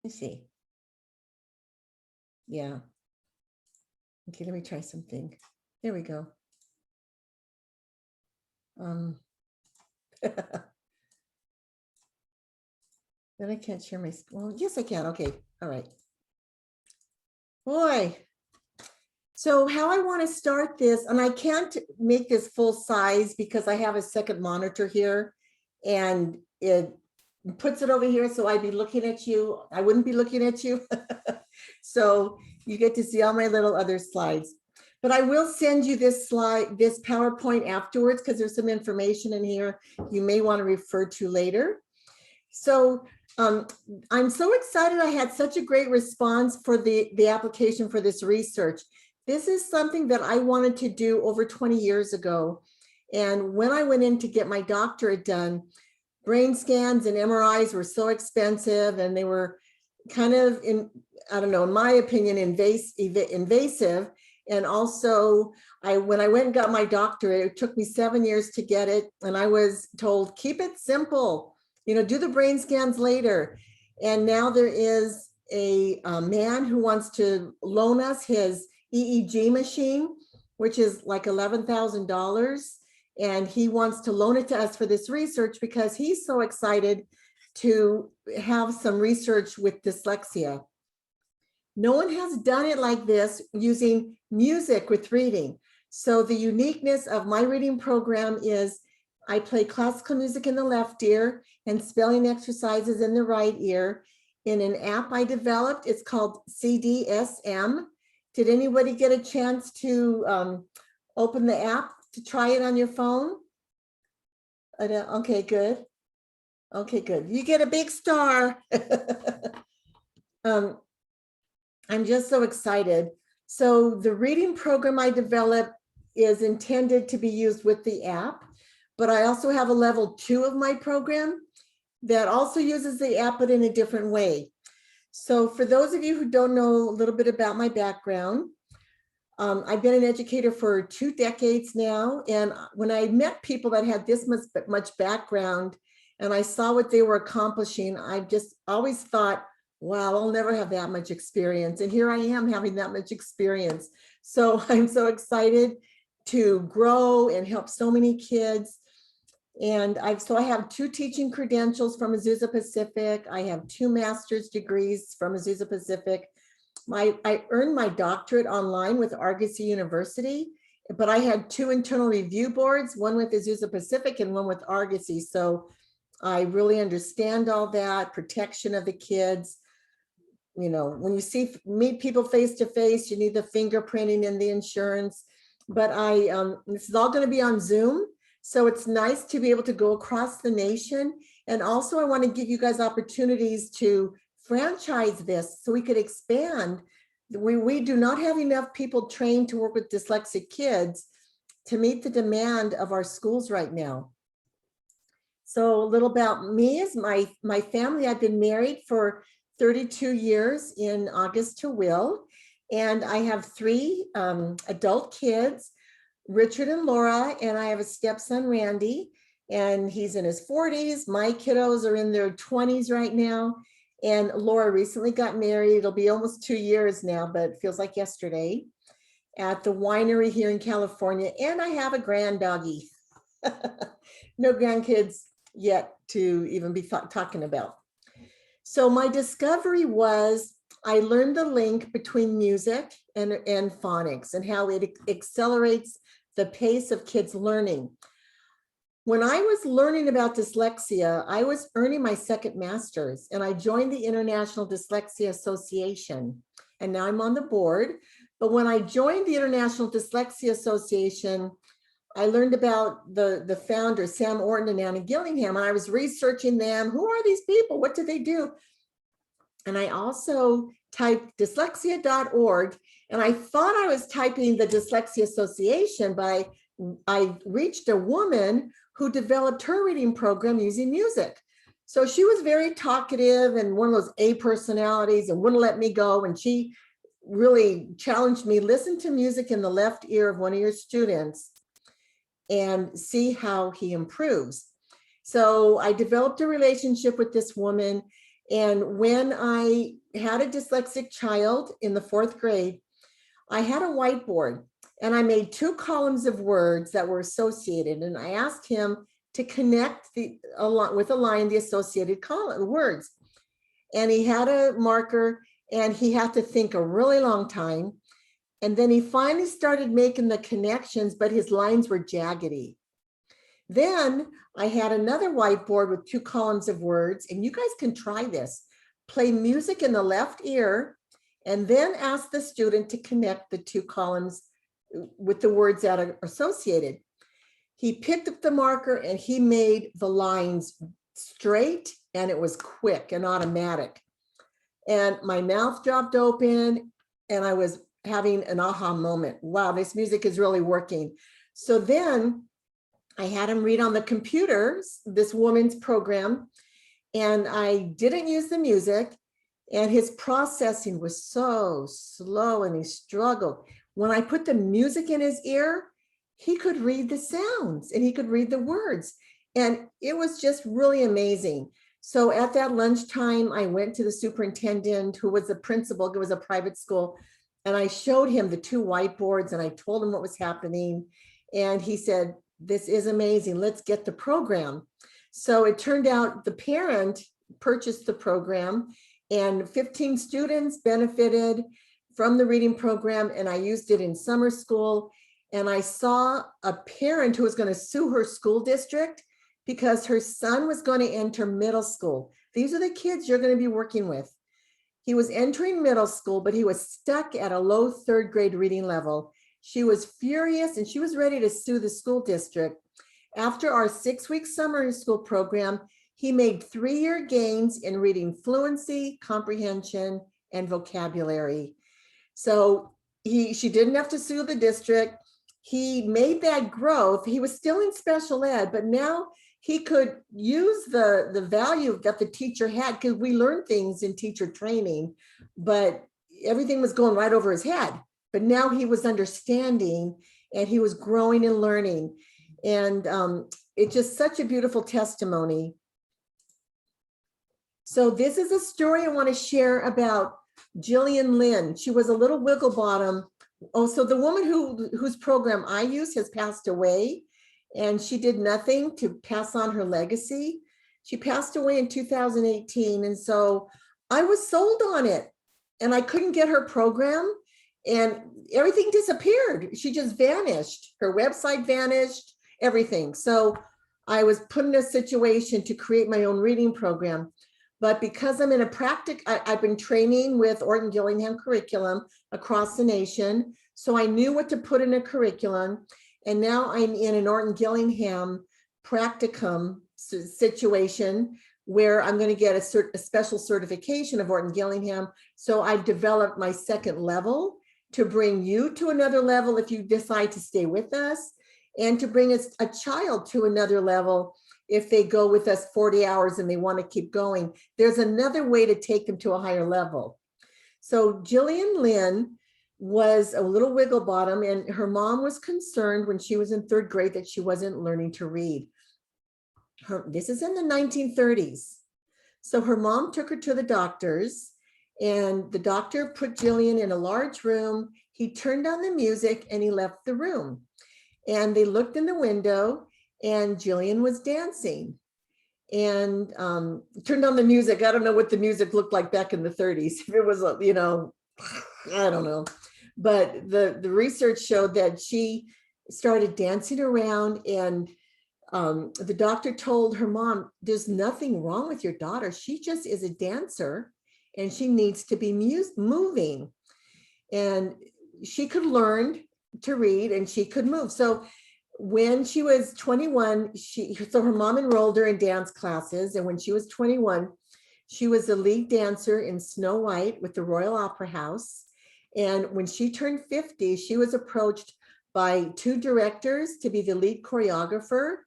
me see. Yeah. Okay, let me try something. There we go. Then I can't share my, well, yes, I can. Okay, all right. Boy. So how I want to start this, and I can't make this full size because I have a second monitor here and it puts it over here. So I'd be looking at you. I wouldn't be looking at you. So you get to see all my little other slides. But I will send you this slide, this PowerPoint afterwards, because there's some information in here you may want to refer to later. So I'm so excited. I had such a great response for the application for this research. This is something that I wanted to do over 20 years ago. And when I went in to get my doctorate done, brain scans and MRIs were so expensive and they were kind of, I don't know, in my opinion, invasive. And also, when I went and got my doctorate, it took me 7 years to get it. And I was told, keep it simple, do the brain scans later. And now there is a man who wants to loan us his EEG machine, which is like $11,000. And he wants to loan it to us for this research because he's so excited to have some research with dyslexia. No one has done it like this using music with reading. So the uniqueness of my reading program is I play classical music in the left ear and spelling exercises in the right ear in an app I developed. It's called CDSM. Did anybody get a chance to open the app to try it on your phone? Okay, good. Okay, good. You get a big star. I'm just so excited. So the reading program I developed is intended to be used with the app, but I also have a level 2 of my program that also uses the app, but in a different way. So for those of you who don't know a little bit about my background, I've been an educator for 2 decades now. And when I met people that had this much background and I saw what they were accomplishing, I just always thought, wow, I'll never have that much experience. And here I am having that much experience. So I'm so excited to grow and help so many kids. And I have 2 teaching credentials from Azusa Pacific. I have 2 master's degrees from Azusa Pacific. I earned my doctorate online with Argosy University, but I had 2 internal review boards, one with Azusa Pacific and one with Argosy. So I really understand all that, protection of the kids. When you meet people face to face, you need the fingerprinting and the insurance. But this is all going to be on Zoom. So it's nice to be able to go across the nation. And also I want to give you guys opportunities to franchise this so we could expand. We do not have enough people trained to work with dyslexic kids to meet the demand of our schools right now. So a little about me is my family. I've been married for 32 years in August to Will. And I have 3 adult kids, Richard and Laura, and I have a stepson, Randy, and he's in his 40s. My kiddos are in their 20s right now. And Laura recently got married. It'll be almost 2 years now, but it feels like yesterday, at the winery here in California. And I have a grand doggy. No grandkids yet to even be talking about. So my discovery was I learned the link between music and phonics and how it accelerates the pace of kids learning. When I was learning about dyslexia, I was earning my 2nd master's and I joined the International Dyslexia Association. And now I'm on the board. But when I joined the International Dyslexia Association, I learned about the founder, Sam Orton and Anna Gillingham, and I was researching them. Who are these people? What do they do? And I also typed dyslexia.org, and I thought I was typing the Dyslexia Association, but I reached a woman who developed her reading program using music. So she was very talkative and one of those A personalities and wouldn't let me go. And she really challenged me, listen to music in the left ear of one of your students and see how he improves. So I developed a relationship with this woman And when I had a dyslexic child in the 4th grade, I had a whiteboard and I made 2 columns of words that were associated. And I asked him to connect with a line the associated words. And he had a marker and he had to think a really long time. And then he finally started making the connections, but his lines were jaggedy. Then I had another whiteboard with 2 columns of words, and you guys can try this. Play music in the left ear, and then ask the student to connect the 2 columns with the words that are associated. He picked up the marker and he made the lines straight, and it was quick and automatic. And my mouth dropped open and I was having an aha moment. Wow, this music is really working. So then I had him read on the computer, this woman's program, and I didn't use the music, and his processing was so slow and he struggled. When I put the music in his ear, he could read the sounds and he could read the words. And it was just really amazing. So at that lunchtime, I went to the superintendent, who was the principal. It was a private school. And I showed him the 2 whiteboards and I told him what was happening. And he said, "This is amazing. Let's get the program." So it turned out the parent purchased the program and 15 students benefited from the reading program. And I used it in summer school. And I saw a parent who was going to sue her school district because her son was going to enter middle school. These are the kids you're going to be working with. He was entering middle school, but he was stuck at a low 3rd grade reading level. She was furious and she was ready to sue the school district. After our 6-week summer school program, he made 3-year gains in reading fluency, comprehension, and vocabulary. So she didn't have to sue the district. He made that growth. He was still in special ed, but now he could use the value that the teacher had, because we learned things in teacher training, but everything was going right over his head. But now he was understanding and he was growing and learning. And it's just such a beautiful testimony. So this is a story I want to share about Jillian Lynn. She was a little wiggle bottom. Oh, so the woman whose program I use has passed away, and she did nothing to pass on her legacy. She passed away in 2018. And so I was sold on it and I couldn't get her program and everything disappeared. She just vanished. Her website vanished, everything. So I was put in a situation to create my own reading program. But because I'm in I've been training with Orton Gillingham curriculum across the nation. So I knew what to put in a curriculum. And now I'm in an Orton Gillingham practicum situation where I'm going to get a special certification of Orton Gillingham. So I've developed my 2nd level to bring you to another level if you decide to stay with us, and to bring a child to another level if they go with us 40 hours and they want to keep going. There's another way to take them to a higher level. So Jillian Lynn was a little wiggle bottom, and her mom was concerned when she was in 3rd grade that she wasn't learning to read. This is in the 1930s. So her mom took her to the doctors, and the doctor put Jillian in a large room. He turned on the music and he left the room. And they looked in the window and Jillian was dancing and turned on the music. I don't know what the music looked like back in the 30s. If it was, I don't know. But the research showed that she started dancing around, and the doctor told her mom, "There's nothing wrong with your daughter. She just is a dancer and she needs to be moving." And she could learn to read and she could move. So when she was 21, so her mom enrolled her in dance classes. And when she was 21, she was the lead dancer in Snow White with the Royal Opera House. And when she turned 50, she was approached by 2 directors to be the lead choreographer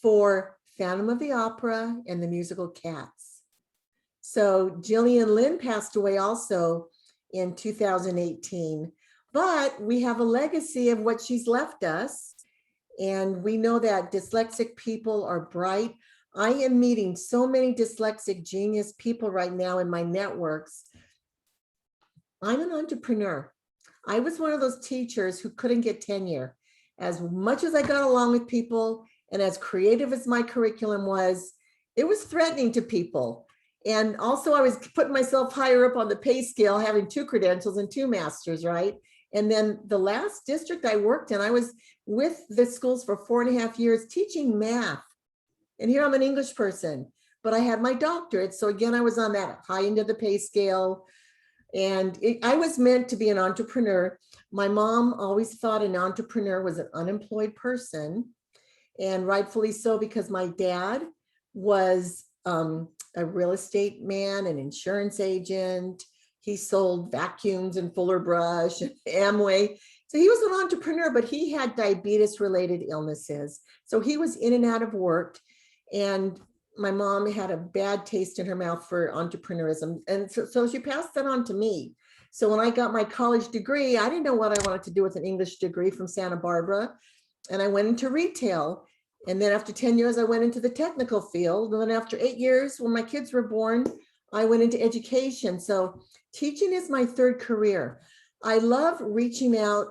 for Phantom of the Opera and the musical Cats. So Jillian Lynn passed away also in 2018, but we have a legacy of what she's left us. And we know that dyslexic people are bright. I am meeting so many dyslexic genius people right now in my networks. I'm an entrepreneur. I was one of those teachers who couldn't get tenure. As much as I got along with people and as creative as my curriculum was, it was threatening to people. And also I was putting myself higher up on the pay scale, having 2 credentials and 2 masters, right? And then the last district I worked in, I was with the schools for 4.5 years teaching math. And here I'm an English person, but I had my doctorate. So again, I was on that high end of the pay scale. And I was meant to be an entrepreneur. My mom always thought an entrepreneur was an unemployed person, and rightfully so, because my dad was a real estate man, an insurance agent. He sold vacuums and Fuller Brush and Amway. So he was an entrepreneur, but he had diabetes related illnesses. So he was in and out of work. And my mom had a bad taste in her mouth for entrepreneurism. And so she passed that on to me. So when I got my college degree, I didn't know what I wanted to do with an English degree from Santa Barbara. And I went into retail. And then after 10 years, I went into the technical field. And then after 8 years, when my kids were born, I went into education. So teaching is my 3rd career. I love reaching out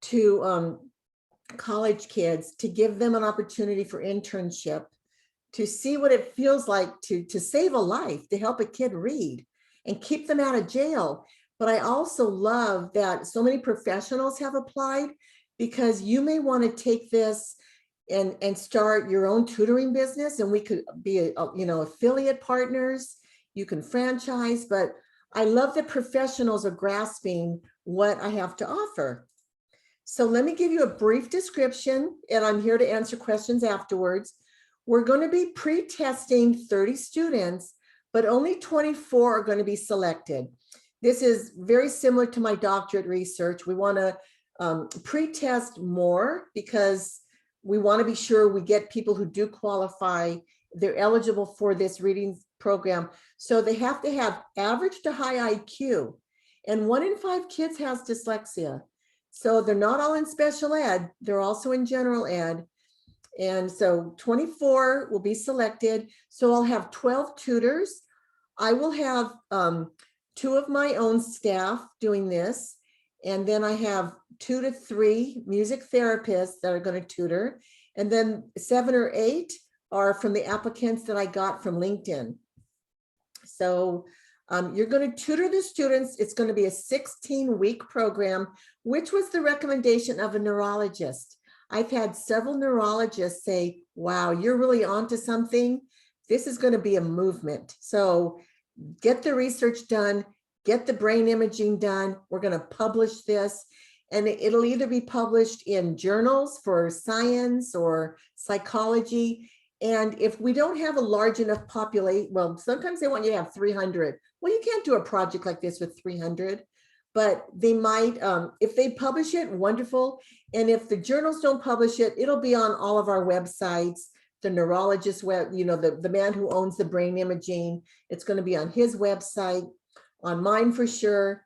to college kids to give them an opportunity for internship, to see what it feels like to save a life, to help a kid read and keep them out of jail. But I also love that so many professionals have applied, because you may want to take this and start your own tutoring business, and we could be affiliate partners. You can franchise, but I love that professionals are grasping what I have to offer. So let me give you a brief description, and I'm here to answer questions afterwards. We're going to be pre-testing 30 students, but only 24 are going to be selected. This is very similar to my doctorate research. We want to pre-test more because we want to be sure we get people who do qualify. They're eligible for this reading program. So they have to have average to high IQ. And 1 in 5 kids has dyslexia. So they're not all in special ed. They're also in general ed. And so 24 will be selected. So I'll have 12 tutors. I will have 2 of my own staff doing this. And then I have 2 to 3 music therapists that are going to tutor. And then 7 or 8 are from the applicants that I got from LinkedIn. So you're going to tutor the students. It's going to be a 16-week program, which was the recommendation of a neurologist. I've had several neurologists say, wow, you're really onto something. This is going to be a movement. So get the research done, get the brain imaging done. We're going to publish this, and it'll either be published in journals for science or psychology. And if we don't have a large enough population, well, sometimes they want you to have 300. Well, you can't do a project like this with 300. But they might, if they publish it, wonderful. And if the journals don't publish it, it'll be on all of our websites. The neurologist web, the man who owns the brain imaging, it's going to be on his website, on mine for sure.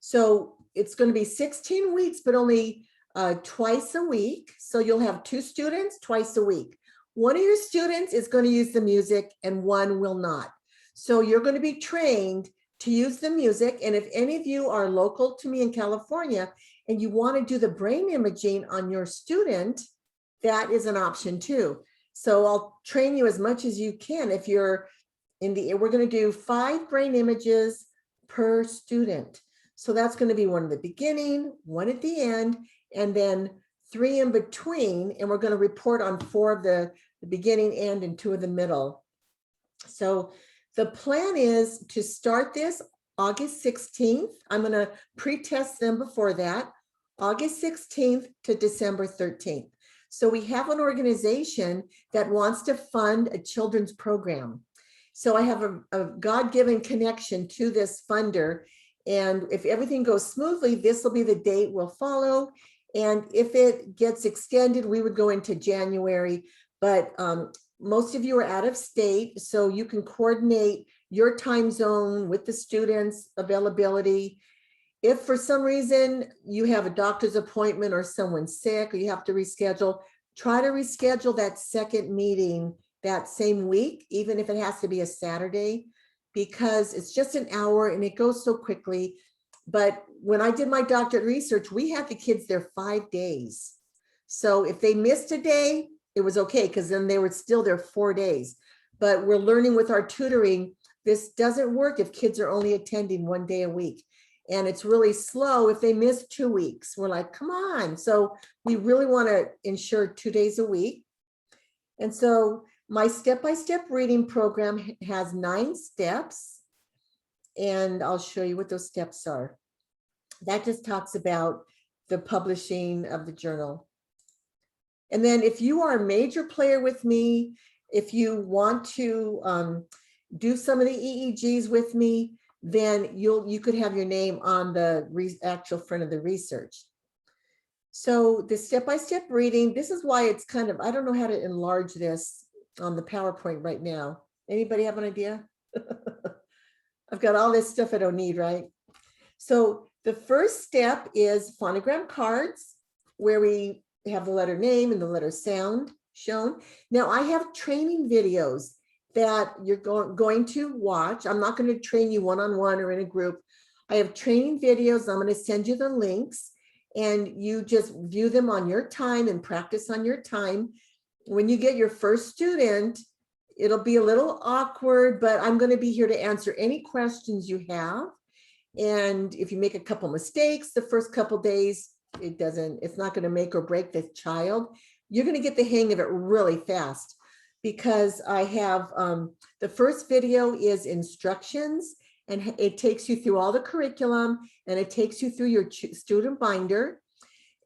So it's going to be 16 weeks, but only twice a week. So you'll have 2 students twice a week. One of your students is going to use the music and one will not. So you're going to be trained to use the music. And if any of you are local to me in California and you want to do the brain imaging on your student, that is an option too. So I'll train you as much as you can. If you're we're going to do 5 brain images per student. So that's going to be 1 at the beginning, 1 at the end, and then 3 in between. And we're going to report on 4 of the beginning, end, and 2 of the middle. So the plan is to start this August 16th. I'm going to pre-test them before that, August 16th to December 13th. So we have an organization that wants to fund a children's program. So I have a God-given connection to this funder. And if everything goes smoothly, this will be the date we'll follow. And if it gets extended, we would go into January. But most of you are out of state, so you can coordinate your time zone with the students' availability. If for some reason you have a doctor's appointment or someone's sick or you have to reschedule, try to reschedule that second meeting that same week, even if it has to be a Saturday, because it's just an hour and it goes so quickly. But when I did my doctorate research, we had the kids there 5 days. So if they missed a day, it was okay, because then they were still there 4 days. But we're learning with our tutoring, this doesn't work if kids are only attending 1 day a week. And it's really slow if they miss 2 weeks. We're like, come on. So we really want to ensure 2 days a week. And so my step-by-step reading program has 9 steps. And I'll show you what those steps are. That just talks about the publishing of the journal. And then if you are a major player with me, if you want to do some of the EEGs with me, then you could have your name on the actual front of the research. So the step-by-step reading, this is why it's kind of, I don't know how to enlarge this on the PowerPoint right now. Anybody have an idea? I've got all this stuff I don't need, right? So the first step is phonogram cards, where we have the letter name and the letter sound shown. Now I have training videos that you're going to watch. I'm not going to train you one-on-one or in a group. I have training videos. I'm going to send you the links and you just view them on your time and practice on your time. When you get your first student, it'll be a little awkward, but I'm going to be here to answer any questions you have. And if you make a couple mistakes the first couple days, it's not going to make or break the child. You're going to get the hang of it really fast, because I have the first video is instructions, and it takes you through all the curriculum, and it takes you through your student binder.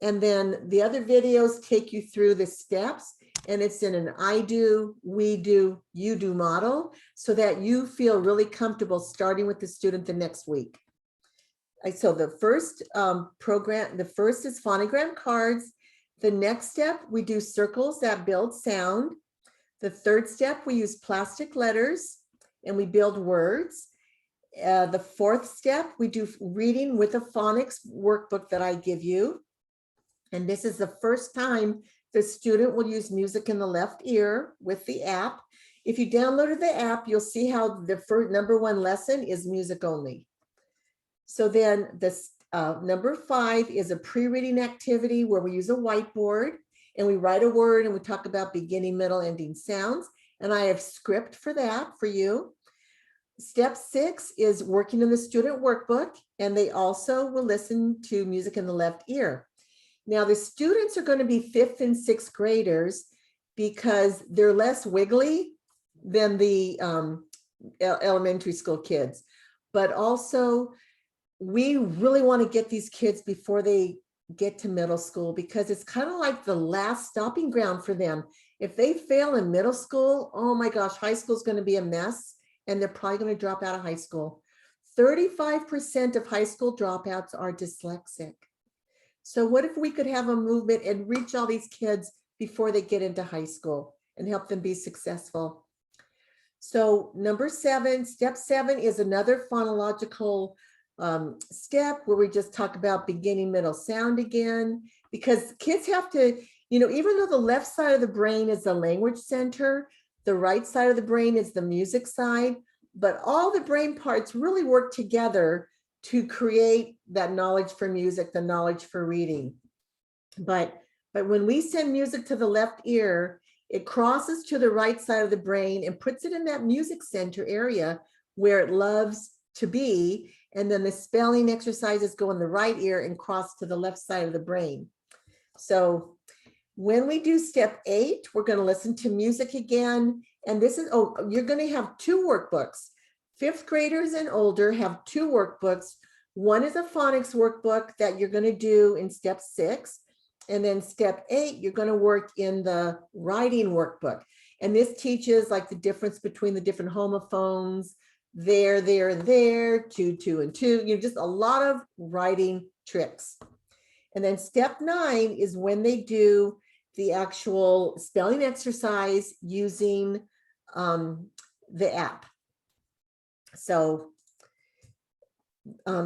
And then the other videos take you through the steps, and it's in an I do, we do, you do model, so that you feel really comfortable starting with the student the next week. So the first program, the first is phonogram cards. The next step, we do circles that build sound. The third step, we use plastic letters and we build words. The fourth step, we do reading with a phonics workbook that I give you. And this is the first time the student will use music in the left ear with the app. If you downloaded the app, you'll see how the first #1 lesson is music only. So then this number 5 is a pre-reading activity where we use a whiteboard and we write a word and we talk about beginning, middle, ending sounds. And I have script for that for you. Step 6 is working in the student workbook, and they also will listen to music in the left ear. Now the students are going to be 5th and 6th graders because they're less wiggly than the elementary school kids, but also we really want to get these kids before they get to middle school, because it's kind of like the last stopping ground for them. If they fail in middle school, oh my gosh, high school is going to be a mess, and they're probably going to drop out of high school. 35% of high school dropouts are dyslexic. So what if we could have a movement and reach all these kids before they get into high school and help them be successful? So number 7, step 7 is another phonological step where we just talk about beginning, middle, sound again, because kids have to, even though the left side of the brain is the language center, the right side of the brain is the music side, but all the brain parts really work together to create that knowledge for music, the knowledge for reading. But when we send music to the left ear, it crosses to the right side of the brain and puts it in that music center area where it loves to be. And then the spelling exercises go in the right ear and cross to the left side of the brain. So when we do step 8, we're going to listen to music again. And this is, you're going to have 2 workbooks. 5th graders and older have 2 workbooks. One is a phonics workbook that you're going to do in step 6. And then step 8, you're going to work in the writing workbook. And this teaches like the difference between the different homophones, there, two, and two, just a lot of writing tricks. And then step 9 is when they do the actual spelling exercise using the app. So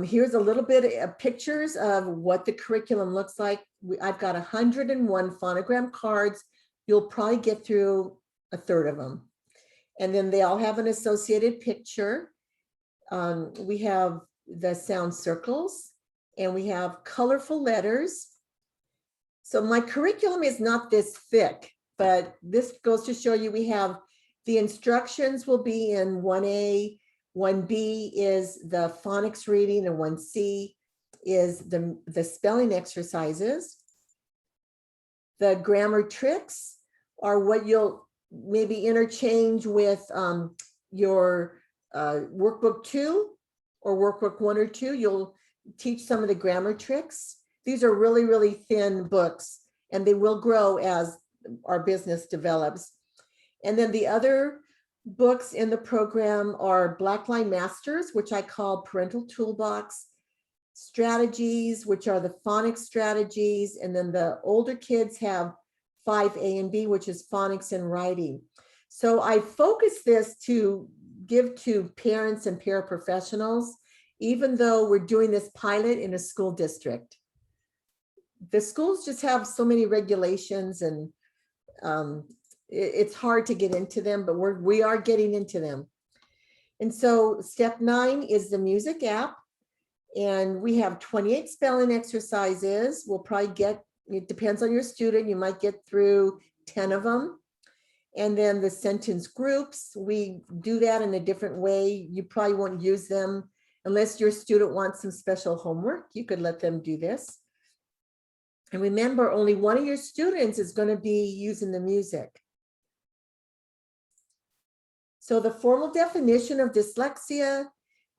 here's a little bit of pictures of what the curriculum looks like. I've got 101 phonogram cards. You'll probably get through a third of them. And then they all have an associated picture. We have the sound circles, and we have colorful letters. So my curriculum is not this thick, but this goes to show you we have the instructions will be in 1A, 1B is the phonics reading, and 1C is the spelling exercises. The grammar tricks are what you'll maybe interchange with your workbook 2 or workbook 1 or 2. You'll teach some of the grammar tricks. These are really, really thin books, and they will grow as our business develops. And then the other books in the program are Blackline Masters, which I call Parental Toolbox, Strategies, which are the phonics strategies, and then the older kids have 5A and B, which is phonics and writing. So I focus this to give to parents and paraprofessionals, even though we're doing this pilot in a school district. The schools just have so many regulations, and it's hard to get into them, but we are getting into them. And so step 9 is the music app. And we have 28 spelling exercises. We'll probably get, it depends on your student, you might get through 10 of them. And then the sentence groups, we do that in a different way. You probably won't use them unless your student wants some special homework. You could let them do this. And remember, only one of your students is going to be using the music. So the formal definition of dyslexia,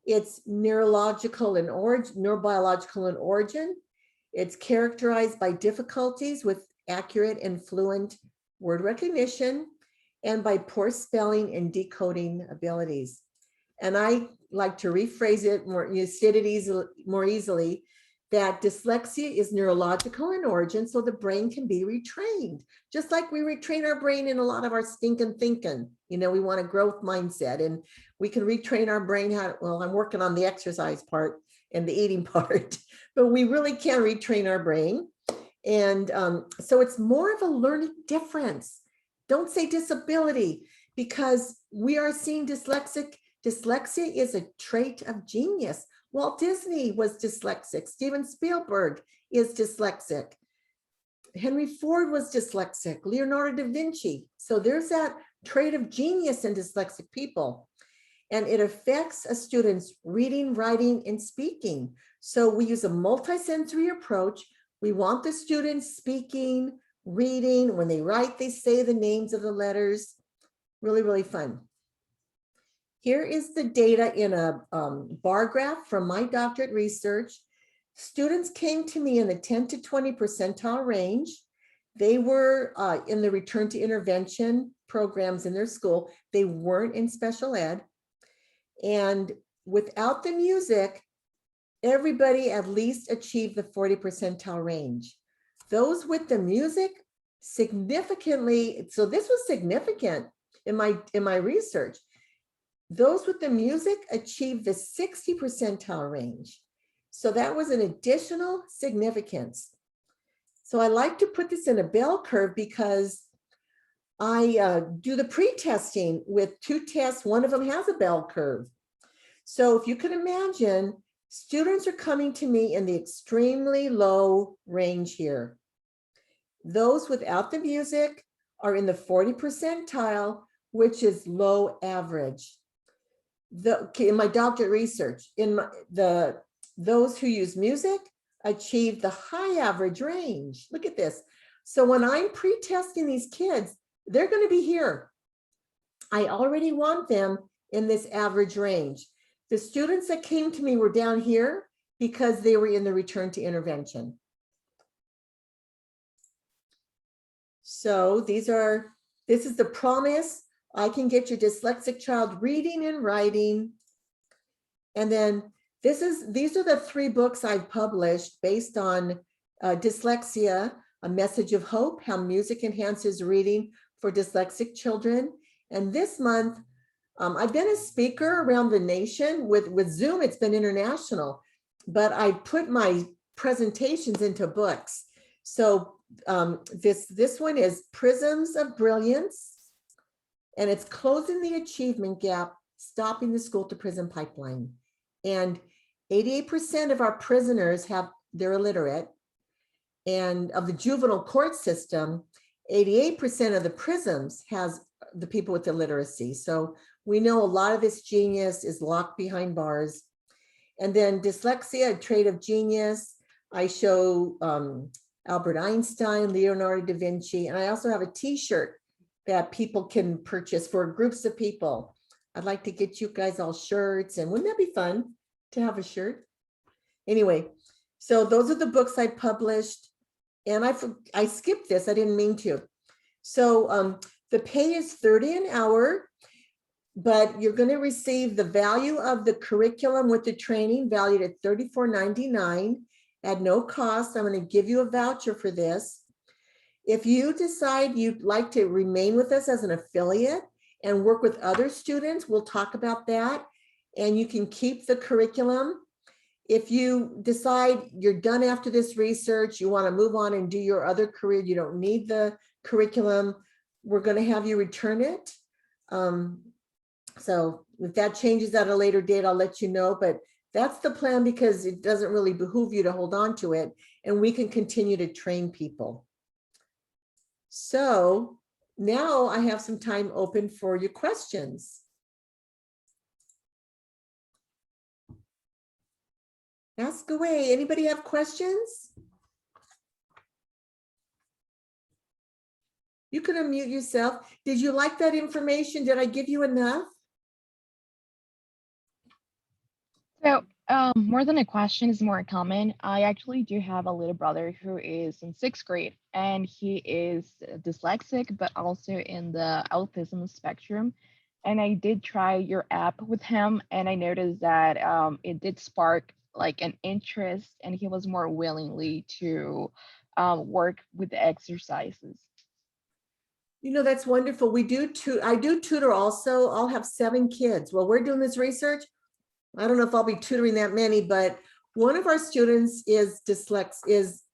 it's neurobiological in origin. It's characterized by difficulties with accurate and fluent word recognition and by poor spelling and decoding abilities. And I like to rephrase it more, state it more easily, that dyslexia is neurological in origin, so the brain can be retrained. Just like we retrain our brain in a lot of our stinking thinking. You know, we want a growth mindset, and we can retrain our brain well, I'm working on the exercise part and the eating part, but we really can retrain our brain. And so it's more of a learning difference. Don't say disability, because we are seeing dyslexic. Dyslexia is a trait of genius. Walt Disney was dyslexic. Steven Spielberg is dyslexic. Henry Ford was dyslexic. Leonardo da Vinci. So there's that trait of genius in dyslexic people. And it affects a student's reading, writing, and speaking. So we use a multisensory approach. We want the students speaking, reading. When they write, they say the names of the letters. Really, really fun. Here is the data in a bar graph from my doctorate research. Students came to me in the 10 to 20 percentile range. They were in the return to intervention programs in their school. They weren't in special ed. And without the music, everybody at least achieved the 40 percentile range. Those with the music significantly, so this was significant in my research. Those with the music achieved the 60 percentile range. So that was an additional significance. So I like to put this in a bell curve because I do the pre-testing with 2 tests. One of them has a bell curve. So if you could imagine, students are coming to me in the extremely low range here. Those without the music are in the 40 percentile, which is low average. In my doctorate research, those who use music achieve the high average range. Look at this. So when I'm pre-testing these kids, they're going to be here. I already want them in this average range. The students that came to me were down here because they were in the return to intervention. So this is the promise. I can get your dyslexic child reading and writing. And then these are the 3 books I've published based on dyslexia, A Message of Hope, How Music Enhances Reading for Dyslexic Children. And this month, I've been a speaker around the nation with Zoom. It's been international, but I put my presentations into books. So this one is Prisms of Brilliance, and it's closing the achievement gap, stopping the school to prison pipeline. And 88% of our prisoners they're illiterate. And of the juvenile court system, 88% of the prisons has the people with illiteracy. So we know a lot of this genius is locked behind bars. And then dyslexia, a trait of genius. I show Albert Einstein, Leonardo da Vinci, and I also have a t-shirt that people can purchase for groups of people. I'd like to get you guys all shirts, and wouldn't that be fun to have a shirt? Anyway, so those are the books I published, and I skipped this, I didn't mean to. So the pay is $30 an hour, but you're going to receive the value of the curriculum with the training valued at $34.99 at no cost. I'm going to give you a voucher for this. If you decide you'd like to remain with us as an affiliate and work with other students, we'll talk about that, and you can keep the curriculum. If you decide you're done after this research, you want to move on and do your other career, you don't need the curriculum, we're going to have you return it. So if that changes at a later date, I'll let you know, but that's the plan, because it doesn't really behoove you to hold on to it, and we can continue to train people. So now I have some time open for your questions. Ask away. Anybody have questions? You can unmute yourself. Did you like that information? Did I give you enough? So more than a question is more common. I actually do have a little brother who is in 6th grade, and he is dyslexic, but also in the autism spectrum. And I did try your app with him, and I noticed that it did spark like an interest, and he was more willingly to work with the exercises. You know, that's wonderful. I do tutor also. I'll have 7 kids. While we're doing this research, I don't know if I'll be tutoring that many, but one of our students is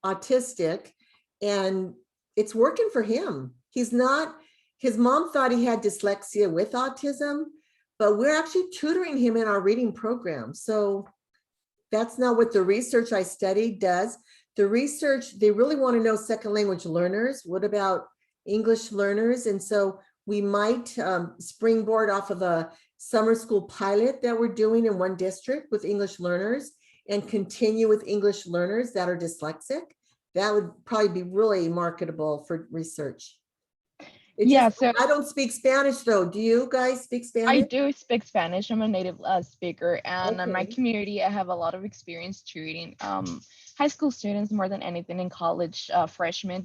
autistic, and it's working for him. His mom thought he had dyslexia with autism, but we're actually tutoring him in our reading program. So that's not what the research I studied does. The research, they really want to know second language learners. What about English learners? And so we might springboard off of a summer school pilot that we're doing in one district with English learners and continue with English learners that are dyslexic. That would probably be really marketable for research. So I don't speak Spanish though. Do you guys speak Spanish? I do speak Spanish. I'm a native speaker, and in my community, I have a lot of experience tutoring high school students more than anything, in college freshmen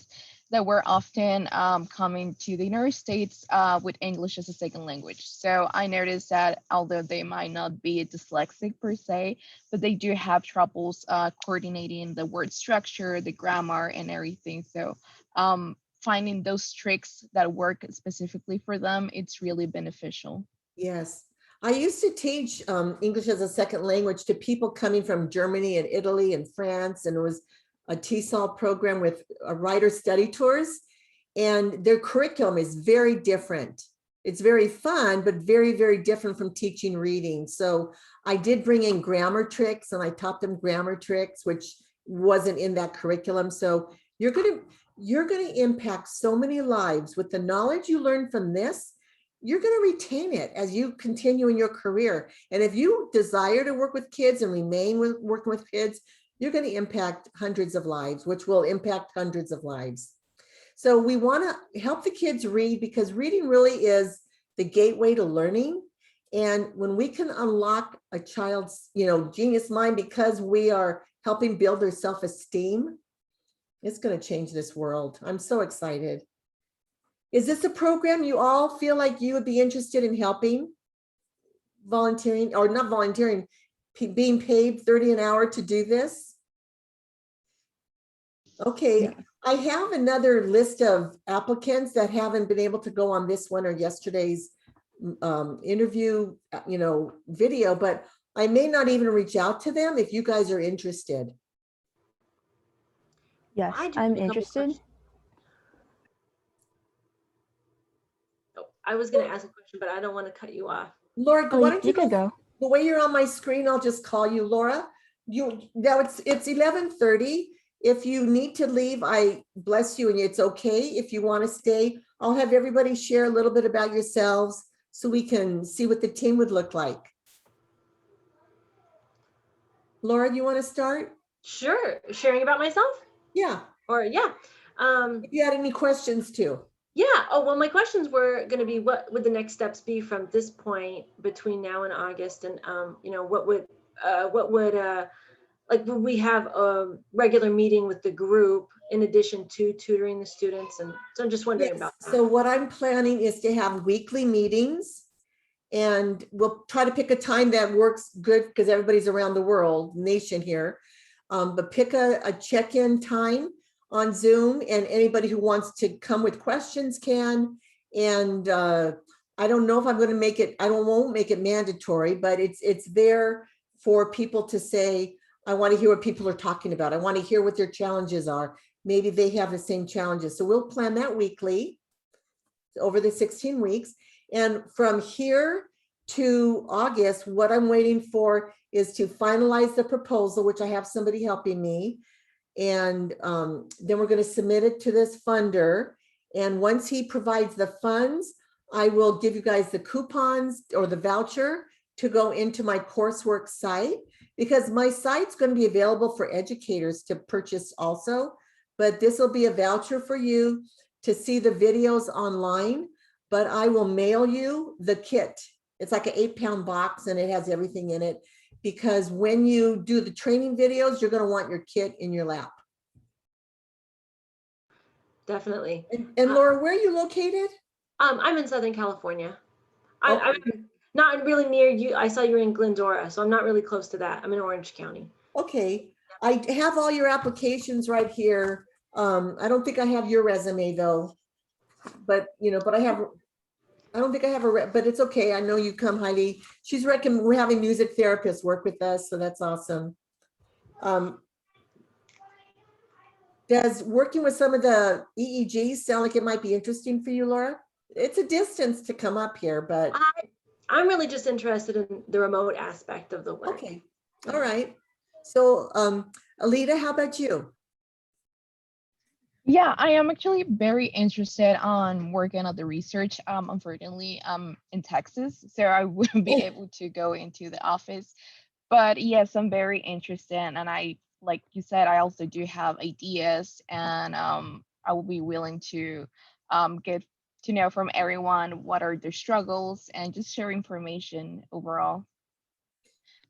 that were often coming to the United States with English as a second language. So I noticed that although they might not be dyslexic per se, but they do have troubles coordinating the word structure, the grammar, and everything. So finding those tricks that work specifically for them, it's really beneficial. Yes. I used to teach English as a second language to people coming from Germany and Italy and France, and it was a TESOL program with writer study tours, and their curriculum is very different. It's very fun, but very, very different from teaching reading. So I did bring in grammar tricks, and I taught them grammar tricks, which wasn't in that curriculum. So you're going to impact so many lives with the knowledge you learn from this. You're going to retain it as you continue in your career. And if you desire to work with kids and remain working with kids, you're going to impact hundreds of lives, which will impact hundreds of lives. So we want to help the kids read, because reading really is the gateway to learning. And when we can unlock a child's, genius mind, because we are helping build their self-esteem, it's going to change this world. I'm so excited. Is this a program you all feel like you would be interested in helping? Volunteering, or not volunteering, being paid $30 an hour to do this? Okay, yeah. I have another list of applicants that haven't been able to go on this one or yesterday's interview, video, but I may not even reach out to them if you guys are interested. Yes, I'm interested. I was going to ask a question, but I don't want to cut you off. Laura, why don't you you could go? go. The way you're on my screen, I'll just call you Laura. Now it's 11:30. If you need to leave, I bless you, and it's okay. If you want to stay, I'll have everybody share a little bit about yourselves so we can see what the team would look like. Laura, you want to start? Sure. Sharing about myself? Yeah. Or yeah. If you had any questions too. Yeah. Oh, well, my questions were going to be, what would the next steps be from this point between now and August? And, you know, what would like, would we have a regular meeting with the group in addition to tutoring the students? And so I'm just wondering Yes. about that. So what I'm planning is to have weekly meetings, and we'll try to pick a time that works good because everybody's around the world, nation here. But pick a check-in time on Zoom, and anybody who wants to come with questions can. And I don't know if I'm going to make it, won't make it mandatory, but it's there for people to say, I want to hear what people are talking about. I want to hear what their challenges are. Maybe they have the same challenges. So we'll plan that weekly over the 16 weeks. And from here to August, what I'm waiting for is to finalize the proposal, which I have somebody helping me. And then we're going to submit it to this funder. And once he provides the funds, I will give you guys the coupons or the voucher to go into my coursework site, because my site's going to be available for educators to purchase also. But this will be a voucher for you to see the videos online, but I will mail you the kit. It's like an 8-pound box and it has everything in it, because when you do the training videos, you're going to want your kit in your lap. Definitely. And Laura, where are you located? I'm in Southern California. Okay. I'm not really near you. I saw you were in Glendora, so I'm not really close to that. I'm in Orange County. Okay. I have all your applications right here. I don't think I have your resume though, but you know, but I don't think I have but it's okay. I know you come, Heidi. We're having music therapists work with us, so that's awesome. Does working with some of the EEGs sound like it might be interesting for you, Laura? It's a distance to come up here, but. I'm really just interested in the remote aspect of the work. Okay. All right. So, Alita, how about you? Yeah, I am actually very interested on working on the research. Unfortunately, I'm in Texas, so I wouldn't be able to go into the office. But yes, I'm very interested, and I, like you said, I also do have ideas, and I will be willing to get to know from everyone what are their struggles and just share information overall.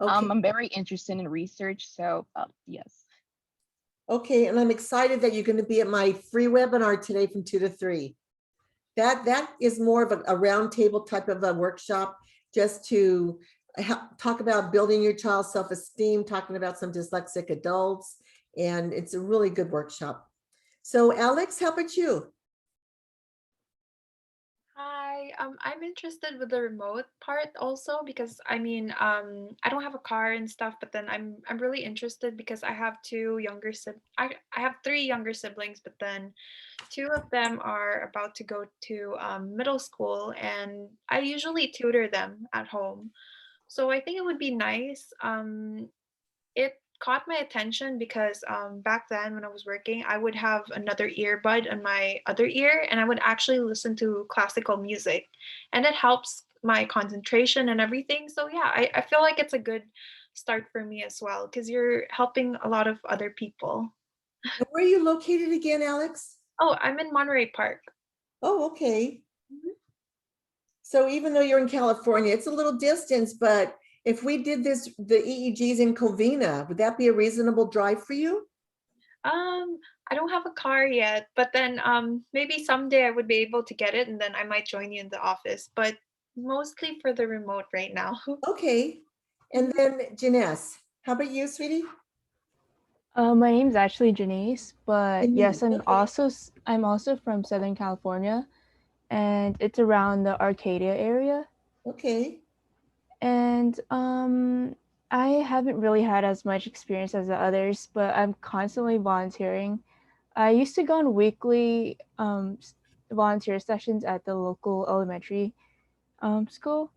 Okay. I'm very interested in research, so yes. Okay, and I'm excited that you're going to be at my free webinar today from 2 to 3. That is more of a roundtable type of a workshop, just to talk about building your child's self-esteem, talking about some dyslexic adults, and it's a really good workshop. So Alex, how about you? Hi, I'm interested with the remote part also because I mean, I don't have a car and stuff, but then I'm really interested because I have I have 3 younger siblings, but then 2 of them are about to go to middle school, and I usually tutor them at home. So I think it would be nice. It caught my attention because back then when I was working, I would have another earbud in my other ear and I would actually listen to classical music. And it helps my concentration and everything. So yeah, I feel like it's a good start for me as well because you're helping a lot of other people. And where are you located again, Alex? Oh, I'm in Monterey Park. Oh, okay. So even though you're in California, it's a little distance, but if we did this, the EEGs in Covina, would that be a reasonable drive for you? I don't have a car yet, but then maybe someday I would be able to get it and then I might join you in the office, but mostly for the remote right now. Okay. And then Janesse, how about you, sweetie? My name's actually Janice, but yes, Okay. I'm also from Southern California, and it's around the Arcadia area. Okay. And I haven't really had as much experience as the others, but I'm constantly volunteering. I used to go on weekly volunteer sessions at the local elementary school.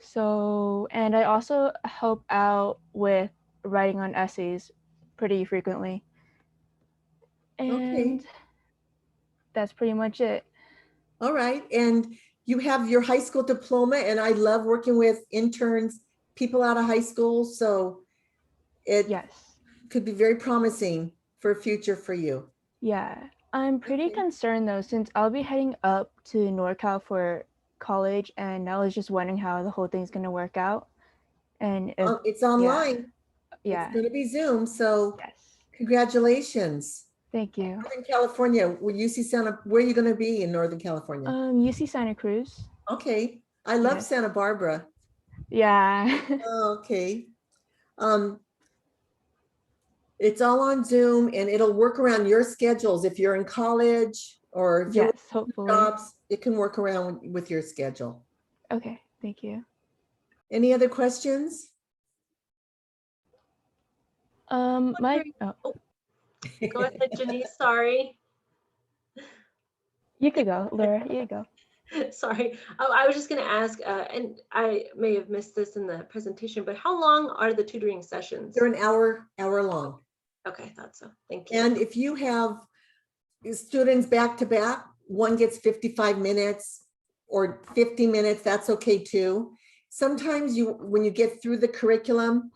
So, and I also help out with writing on essays pretty frequently. Okay. And that's pretty much it. All right. And you have your high school diploma, and I love working with interns, people out of high school. So it Yes. could be very promising for a future for you. Yeah. I'm pretty Okay. concerned though, since I'll be heading up to NorCal for college, and I was just wondering how the whole thing's gonna work out. And if, It's online. It's yeah, going to be Zoom. So yes. congratulations. Thank you. Northern California, where UC Santa, where are you going to be in Northern California? UC Santa Cruz. Okay. I love Yes. Santa Barbara. Yeah. Okay. Um, it's all on Zoom and it'll work around your schedules. If you're in college or if you're Yes, working hopefully. jobs, it can work around with your schedule. Okay, thank you. Any other questions? My Go ahead, Janice, sorry. You could go, Laura. You go. Sorry, I was just going to ask, and I may have missed this in the presentation, but how long are the tutoring sessions? They're an hour long. Okay, I thought so. Thank you. And if you have students back to back, one gets 55 minutes or 50 minutes, that's okay too. Sometimes when you get through the curriculum,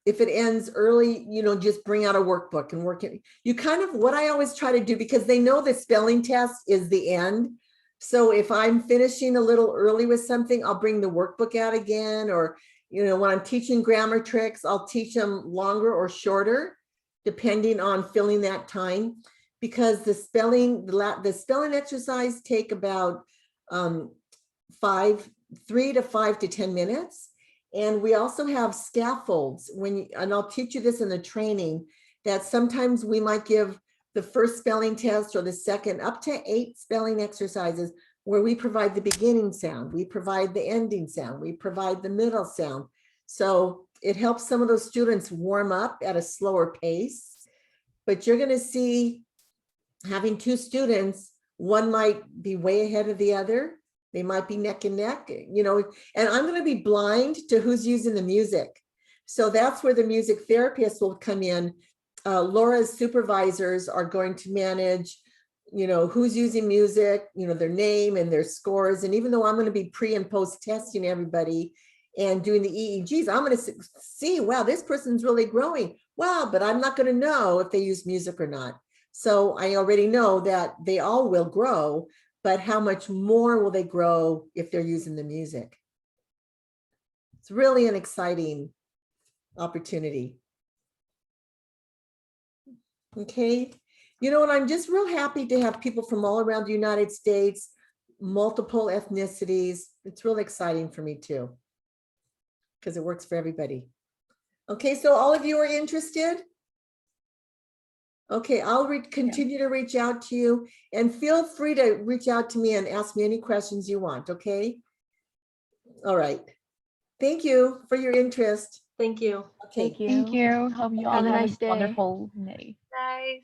if it ends early, just bring out a workbook and work it. You kind of, what I always try to do, because they know the spelling test is the end. So if I'm finishing a little early with something, I'll bring the workbook out again, or, when I'm teaching grammar tricks, I'll teach them longer or shorter, depending on filling that time, because the spelling exercise take about 3 to 5 to 10 minutes. And we also have scaffolds and I'll teach you this in the training, that sometimes we might give the first spelling test or the second up to 8 spelling exercises where we provide the beginning sound, we provide the ending sound, we provide the middle sound. So it helps some of those students warm up at a slower pace. But you're going to see, having 2 students, one might be way ahead of the other. They might be neck and neck, and I'm going to be blind to who's using the music. So that's where the music therapist will come in. Laura's supervisors are going to manage, who's using music, their name and their scores. And even though I'm going to be pre and post testing everybody and doing the EEGs, I'm going to see, wow, this person's really growing. Wow, but I'm not going to know if they use music or not. So I already know that they all will grow, but how much more will they grow if they're using the music? It's really an exciting opportunity. Okay. And I'm just real happy to have people from all around the United States, multiple ethnicities. It's really exciting for me too, because it works for everybody. Okay, so all of you are interested? Okay, I'll continue to reach out to you, and feel free to reach out to me and ask me any questions you want, okay? All right. Thank you for your interest. Thank you. Okay. Thank you. Thank you. Hope you all Have a have nice a day. wonderful day. Nice.